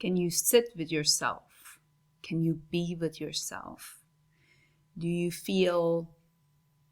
Can you sit with yourself? Can you be with yourself? Do you feel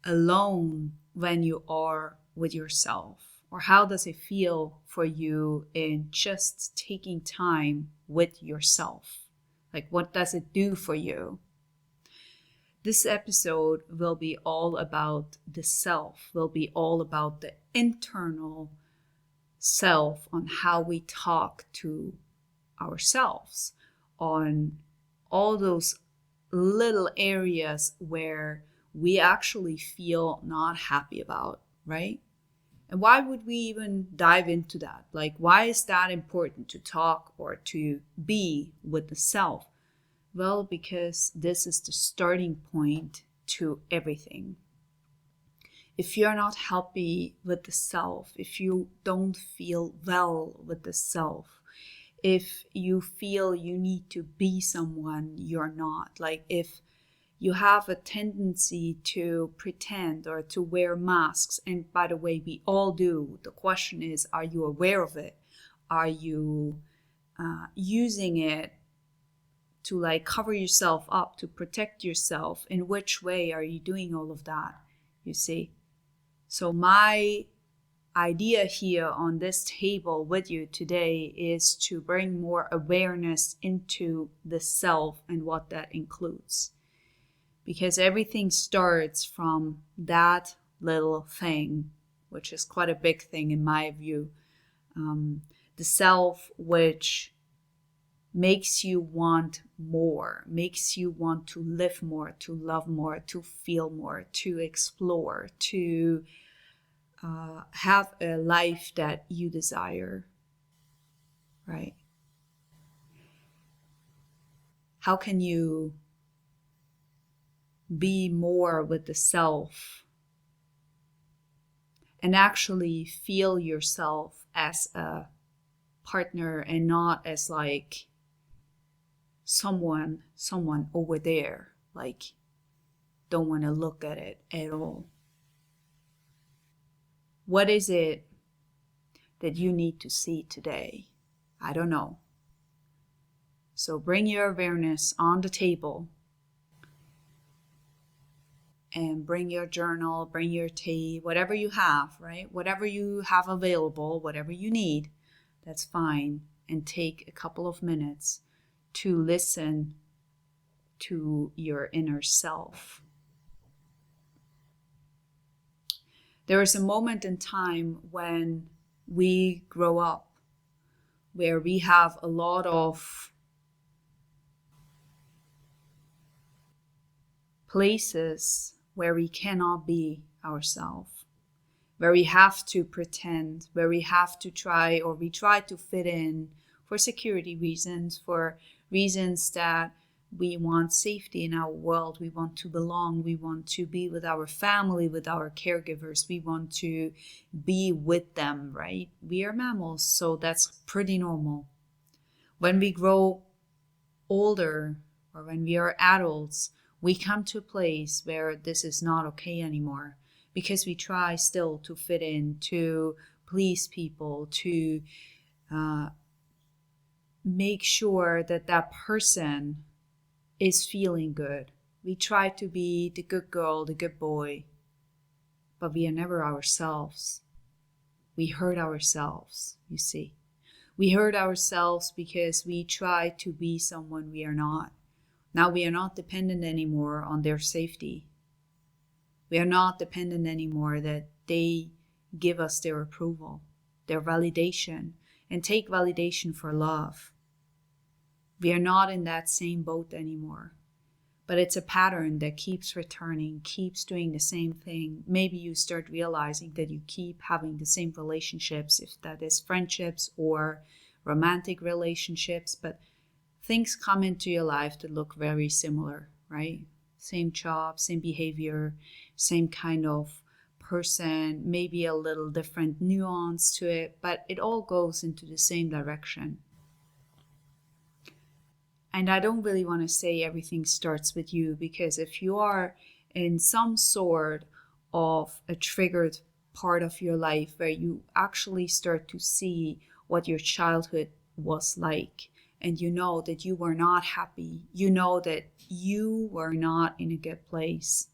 alone when you are with yourself? Or how does it feel for you in just taking time with yourself? Like, what does it do for you? This episode will be all about the self, will be all about the internal self, on how we talk to ourselves, on all those little areas where we actually feel not happy about, right? And why would we even dive into that? Like, why is that important to talk or to be with the self? Well, because this is the starting point to everything. If you're not happy with the self, if you don't feel well with the self, if you feel you need to be someone you're not, like if you have a tendency to pretend or to wear masks, and by the way, we all do. The question is, are you aware of it? Are you using it to like cover yourself up, to protect yourself? In which way are you doing all of that? You see? So my idea here on this table with you today is to bring more awareness into the self and what that includes. Because everything starts from that little thing, which is quite a big thing in my view. The self, which makes you want more, makes you want to live more, to love more, to feel more, to explore, to have a life that you desire, right? How can you be more with the self and actually feel yourself as a partner and not as like someone over there, like don't want to look at it at all? What is it that you need to see today? I don't know. So bring your awareness on the table and bring your journal, bring your tea, whatever you have, right? Whatever you have available, whatever you need, that's fine. And take a couple of minutes to listen to your inner self. There is a moment in time when we grow up where we have a lot of places where we cannot be ourselves, where we have to pretend, where we have to try, or we try to fit in for security reasons, for reasons that we want safety in our world, we want to belong, we want to be with our family, with our caregivers, we want to be with them, right? We are mammals, so that's pretty normal. When we grow older, or when we are adults, we come to a place where this is not okay anymore, because we try still to fit in, to please people, to make sure that that person is feeling good. We try to be the good girl, the good boy, but we are never ourselves. We hurt ourselves, you see. We hurt ourselves because we try to be someone we are not. Now we are not dependent anymore on their safety. We are not dependent anymore that they give us their approval, their validation, and take validation for love. We are not in that same boat anymore. But it's a pattern that keeps returning, keeps doing the same thing. Maybe you start realizing that you keep having the same relationships, if that is friendships or romantic relationships, but things come into your life that look very similar, right? Same job, same behavior, same kind of person, maybe a little different nuance to it, but it all goes into the same direction. And I don't really want to say everything starts with you, because if you are in some sort of a triggered part of your life where you actually start to see what your childhood was like and you know that you were not happy, you know that you were not in a good place,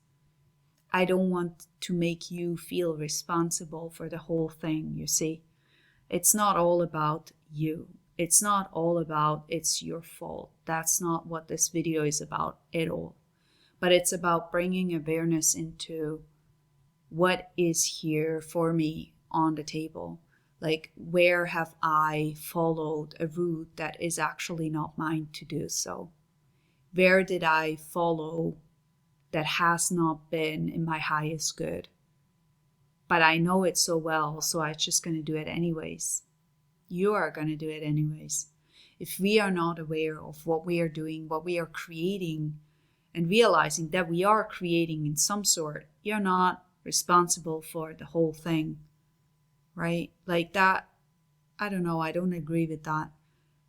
I don't want to make you feel responsible for the whole thing, you see. It's not all about you. It's not all about it's your fault. That's not what this video is about at all. But it's about bringing awareness into what is here for me on the table. Like, where have I followed a route that is actually not mine to do so? Where did I follow that has not been in my highest good? But I know it so well, so I'm just going to do it anyways. You are going to do it anyways. If we are not aware of what we are doing, what we are creating, and realizing that we are creating in some sort, you're not responsible for the whole thing, right? Like that, I don't know, I don't agree with that.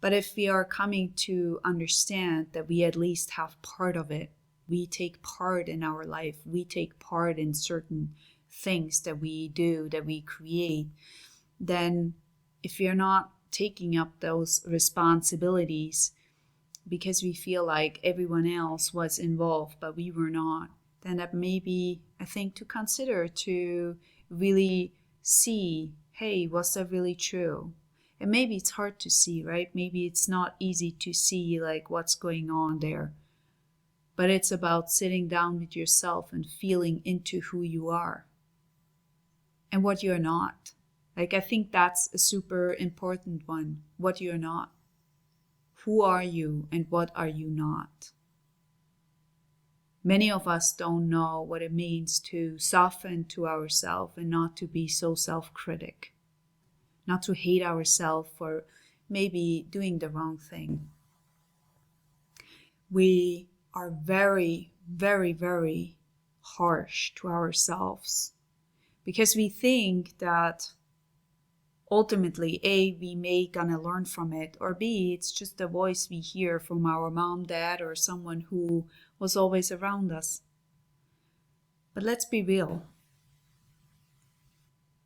But if we are coming to understand that we at least have part of it, we take part in our life, we take part in certain things that we do, that we create, then if we are not taking up those responsibilities because we feel like everyone else was involved but we were not, then that may be a thing to consider, to really see, hey, was that really true? And maybe it's hard to see, right? Maybe it's not easy to see like what's going on there. But it's about sitting down with yourself and feeling into who you are and what you're not. Like, I think that's a super important one. What you're not. Who are you and what are you not? Many of us don't know what it means to soften to ourselves and not to be so self-critic. Not to hate ourselves for maybe doing the wrong thing. We are very, very, very harsh to ourselves because we think that ultimately, A, we may gonna learn from it, or B, it's just a voice we hear from our mom, dad, or someone who was always around us. But let's be real.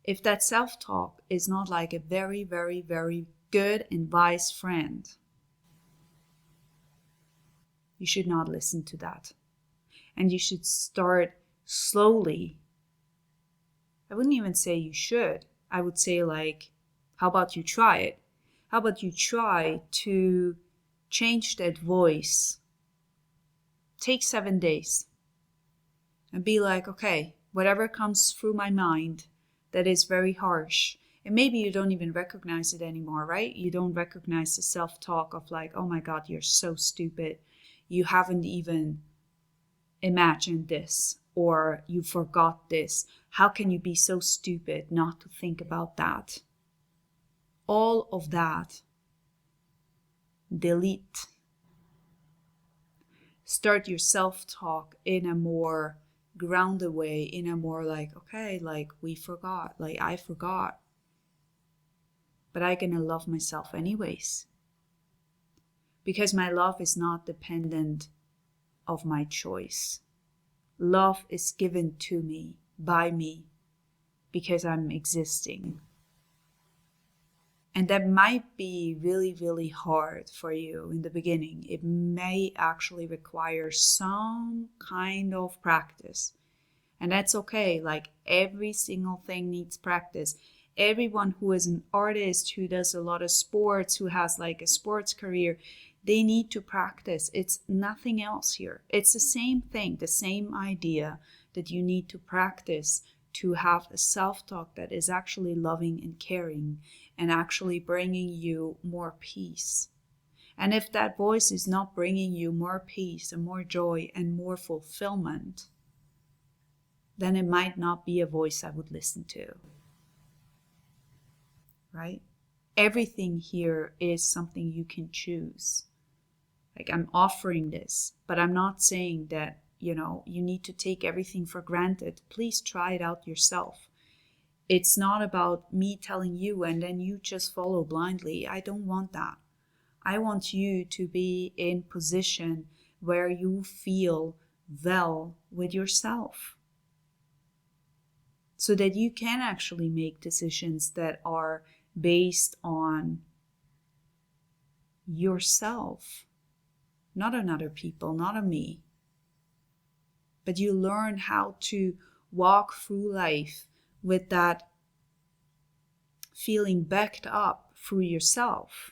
If that self-talk is not like a very, very, very good and wise friend, you should not listen to that. And you should start slowly. I wouldn't even say you should. I would say, like, how about you try it? How about you try to change that voice? Take 7 days and be like, okay, whatever comes through my mind that is very harsh, and maybe you don't even recognize it anymore, right? You don't recognize the self-talk of like, oh my God, you're so stupid. You haven't even imagined this, or you forgot this. How can you be so stupid not to think about that? All of that, delete. Start your self-talk in a more grounded way, in a more like, okay, like we forgot, like I forgot. But I'm gonna love myself anyways. Because my love is not dependent of my choice. Love is given to me, by me, because I'm existing. And that might be really, really hard for you in the beginning. It may actually require some kind of practice. And that's okay. Like, every single thing needs practice. Everyone who is an artist, who does a lot of sports, who has like a sports career, they need to practice. It's nothing else here. It's the same thing, the same idea that you need to practice to have a self-talk that is actually loving and caring and actually bringing you more peace. And if that voice is not bringing you more peace and more joy and more fulfillment, then it might not be a voice I would listen to. Right? Everything here is something you can choose. Like, I'm offering this, but I'm not saying that, you need to take everything for granted. Please try it out yourself. It's not about me telling you and then you just follow blindly. I don't want that. I want you to be in position where you feel well with yourself, so that you can actually make decisions that are based on yourself, not on other people, not on me. But you learn how to walk through life with that feeling backed up through yourself.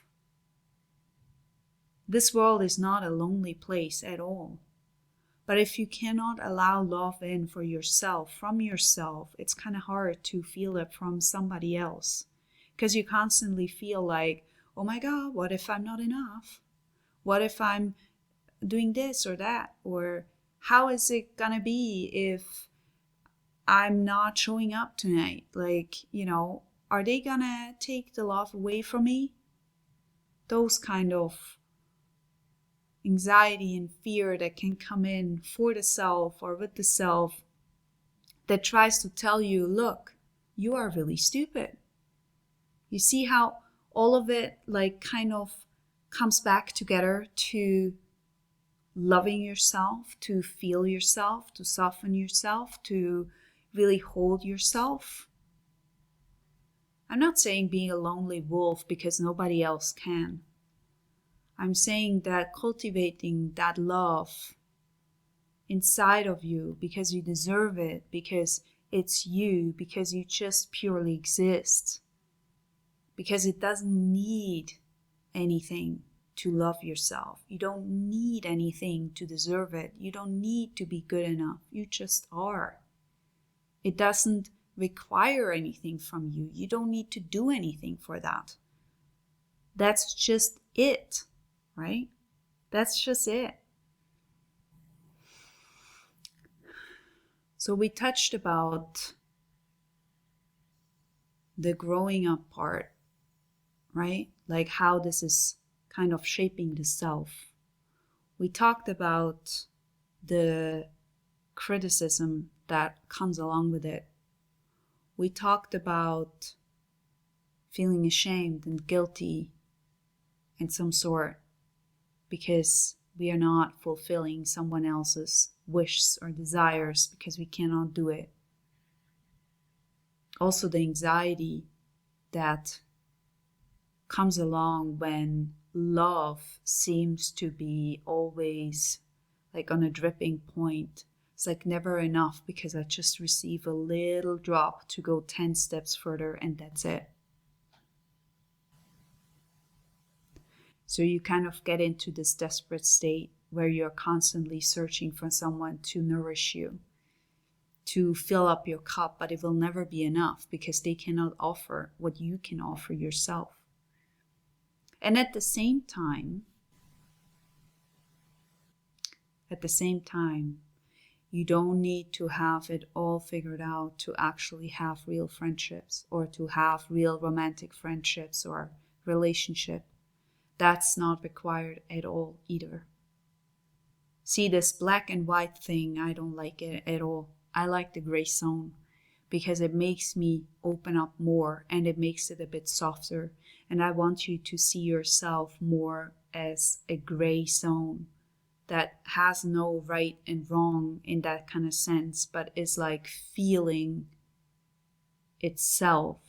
This world is not a lonely place at all. But if you cannot allow love in for yourself, from yourself, it's kind of hard to feel it from somebody else. Because you constantly feel like, oh my God, what if I'm not enough? What if I'm doing this or that? Or how is it gonna be if I'm not showing up tonight? Like, are they gonna take the love away from me? Those kind of anxiety and fear that can come in for the self or with the self that tries to tell you, look, you are really stupid. You see how all of it like kind of comes back together to loving yourself, to feel yourself, to soften yourself, to really hold yourself. I'm not saying being a lonely wolf because nobody else can. I'm saying that cultivating that love inside of you because you deserve it, because it's you, because you just purely exist, because it doesn't need anything to love yourself. You don't need anything to deserve it. You don't need to be good enough. You just are. It doesn't require anything from you. You don't need to do anything for that. That's just it, right? That's just it. So we touched about the growing up part, right? Like how this is kind of shaping the self. We talked about the criticism that comes along with it. We talked about feeling ashamed and guilty in some sort because we are not fulfilling someone else's wishes or desires because we cannot do it. Also the anxiety that comes along when love seems to be always like on a dripping point. It's like never enough because I just receive a little drop to go 10 steps further and that's it. So you kind of get into this desperate state where you're constantly searching for someone to nourish you, to fill up your cup, but it will never be enough because they cannot offer what you can offer yourself. And at the same time, you don't need to have it all figured out to actually have real friendships or to have real romantic friendships or relationship. That's not required at all either. See, this black and white thing, I don't like it at all. I like the gray zone because it makes me open up more and it makes it a bit softer. And I want you to see yourself more as a gray zone that has no right and wrong in that kind of sense, but is like feeling itself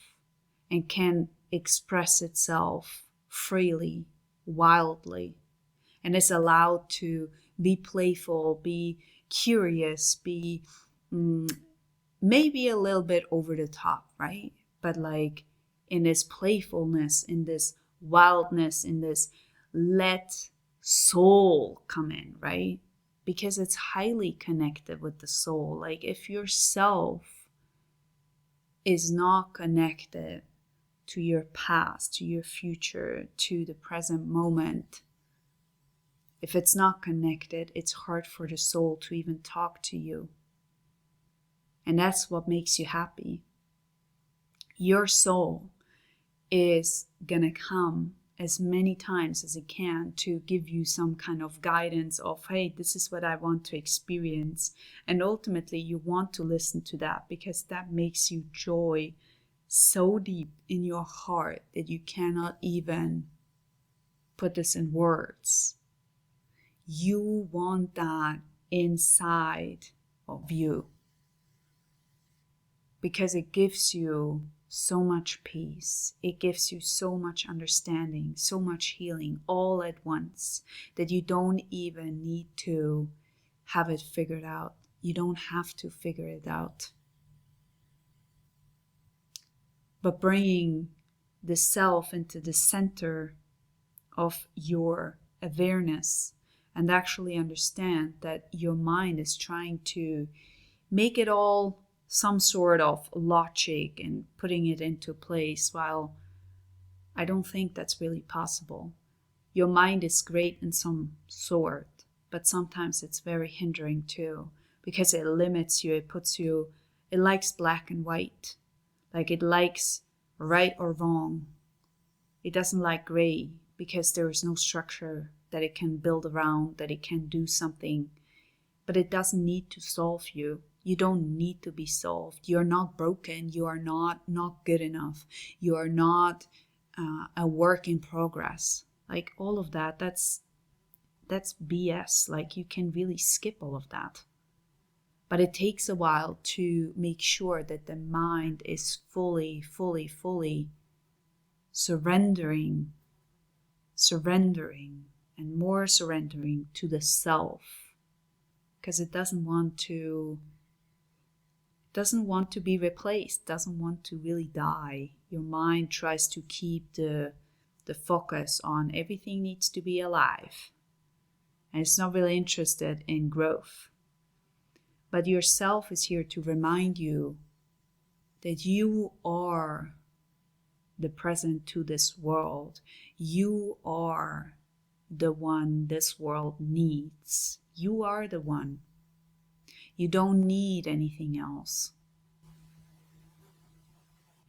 and can express itself freely, wildly, and is allowed to be playful, be curious, be maybe a little bit over the top, right? But like in this playfulness, in this wildness, in this let soul come in, right? Because it's highly connected with the soul. Like if yourself is not connected to your past, to your future, to the present moment, if it's not connected, it's hard for the soul to even talk to you. And that's what makes you happy. Your soul is gonna come as many times as it can to give you some kind of guidance of, hey, this is what I want to experience. And ultimately you want to listen to that because that makes you joy so deep in your heart that you cannot even put this in words. You want that inside of you because it gives you so much peace. It gives you so much understanding, so much healing all at once that you don't even need to have it figured out. You don't have to figure it out. But bringing the self into the center of your awareness and actually understand that your mind is trying to make it all some sort of logic and putting it into place, while I don't think that's really possible. Your mind is great in some sort, but sometimes it's very hindering too, because it limits you, it likes black and white. Like it likes right or wrong. It doesn't like gray because there is no structure that it can build around, that it can do something. But it doesn't need to solve you. You don't need to be solved. You're not broken. You are not good enough. You are not a work in progress. Like all of that, that's BS. Like you can really skip all of that. But it takes a while to make sure that the mind is fully surrendering, and more surrendering to the self. Because it doesn't want to be replaced, doesn't want to really die. Your mind tries to keep the focus on everything needs to be alive. And it's not really interested in growth. But yourself is here to remind you that you are the present to this world. You are the one this world needs. You are the one. You don't need anything else.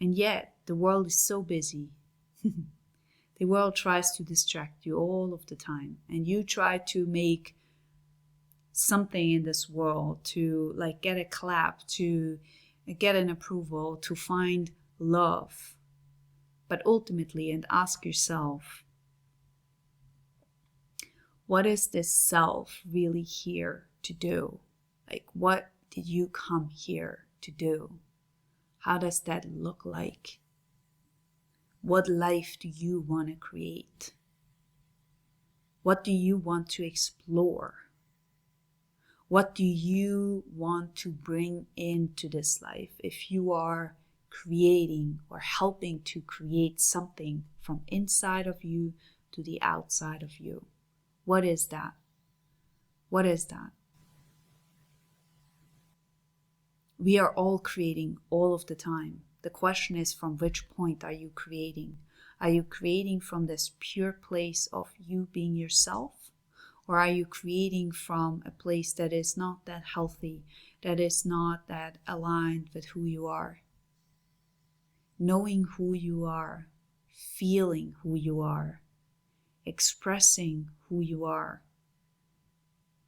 And yet, the world is so busy. The world tries to distract you all of the time. And you try to make something in this world to like get a clap, to get an approval, to find love. But ultimately, and ask yourself, what is this self really here to do? Like, what did you come here to do? How does that look like? What life do you want to create? What do you want to explore? What do you want to bring into this life? If you are creating or helping to create something from inside of you to the outside of you, what is that? What is that? We are all creating all of the time. The question is, from which point are you creating? Are you creating from this pure place of you being yourself? Or are you creating from a place that is not that healthy, that is not that aligned with who you are? Knowing who you are, feeling who you are, expressing who you are,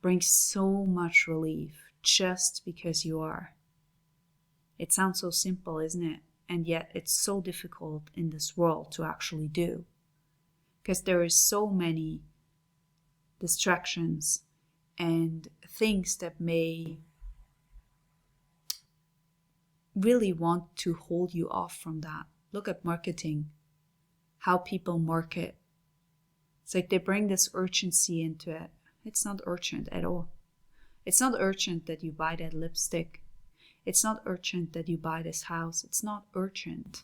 brings so much relief just because you are. It sounds so simple, isn't it? And yet it's so difficult in this world to actually do. Because there is so many distractions and things that may really want to hold you off from that. Look at marketing, how people market. It's like they bring this urgency into it. It's not urgent at all. It's not urgent that you buy that lipstick. It's not urgent that you buy this house. It's not urgent.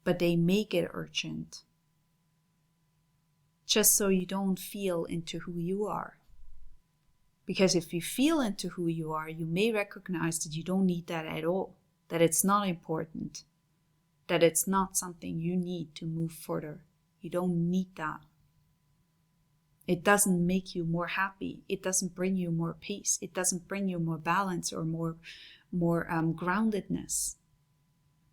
But they make it urgent, just so you don't feel into who you are. Because if you feel into who you are, you may recognize that you don't need that at all, that it's not important, that it's not something you need to move further. You don't need that. It doesn't make you more happy. It doesn't bring you more peace. It doesn't bring you more balance or more groundedness.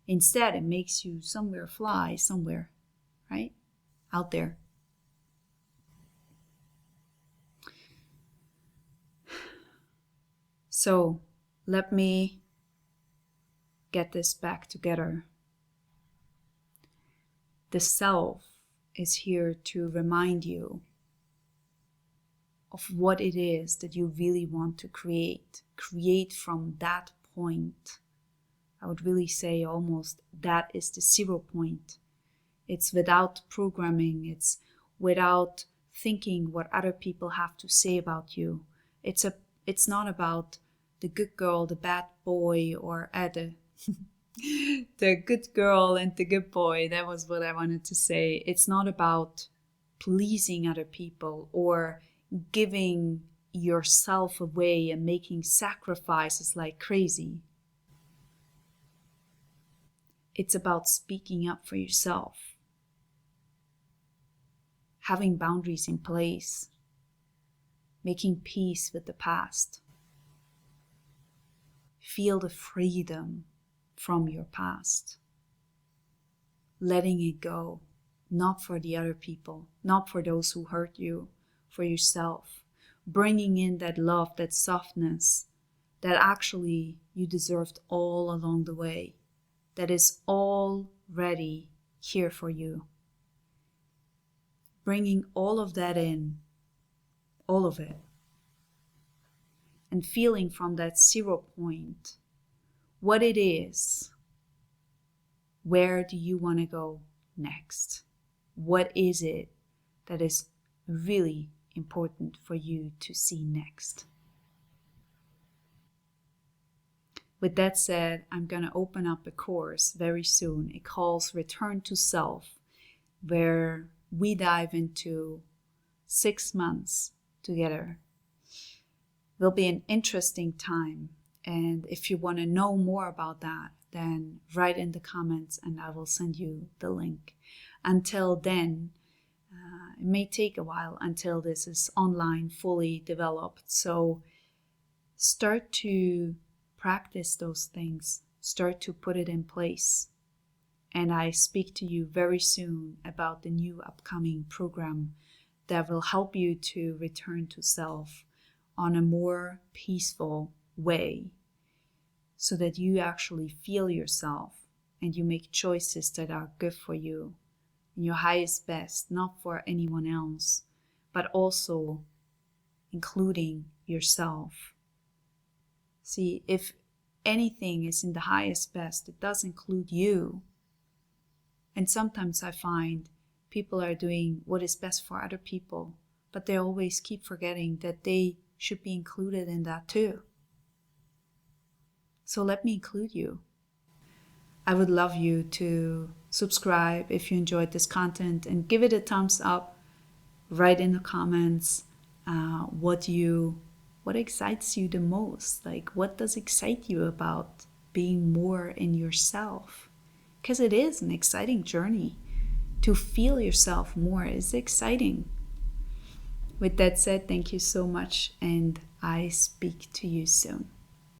Instead, it makes you fly somewhere, right? Out there. So let me get this back together. The self is here to remind you of what it is that you really want to create. Create from that point I would really say almost that is the 0 point. It's without programming. It's without thinking what other people have to say about you. It's not about the good girl, the bad boy, or the good girl and the good boy. That was what I wanted to say. It's not about pleasing other people or giving yourself away and making sacrifices like crazy. It's about speaking up for yourself, having boundaries in place, making peace with the past. Feel the freedom from your past. Letting it go, not for the other people, not for those who hurt you, for yourself. Bringing in that love, that softness, that actually you deserved all along the way, that is already here for you. Bringing all of that in, all of it, and feeling from that 0 point what it is. Where do you want to go next? What is it that is really important for you to see next? With that said, I'm going to open up a course very soon. It calls Return to Self, where we dive into 6 months together. It will be an interesting time. And if you want to know more about that, then write in the comments and I will send you the link. Until then, it may take a while until this is online, fully developed. So start to practice those things. Start to put it in place. And I speak to you very soon about the new upcoming program that will help you to return to self on a more peaceful way, so that you actually feel yourself and you make choices that are good for you and your highest best, not for anyone else, but also including yourself. See, if anything is in the highest best, it does include you. And sometimes I find people are doing what is best for other people, but they always keep forgetting that they should be included in that too. So let me include you. I would love you to subscribe if you enjoyed this content and give it a thumbs up. Write in the comments what excites you the most. Like, what does excite you about being more in yourself? Because it is an exciting journey. To feel yourself more is exciting. With that said, thank you so much, and I speak to you soon.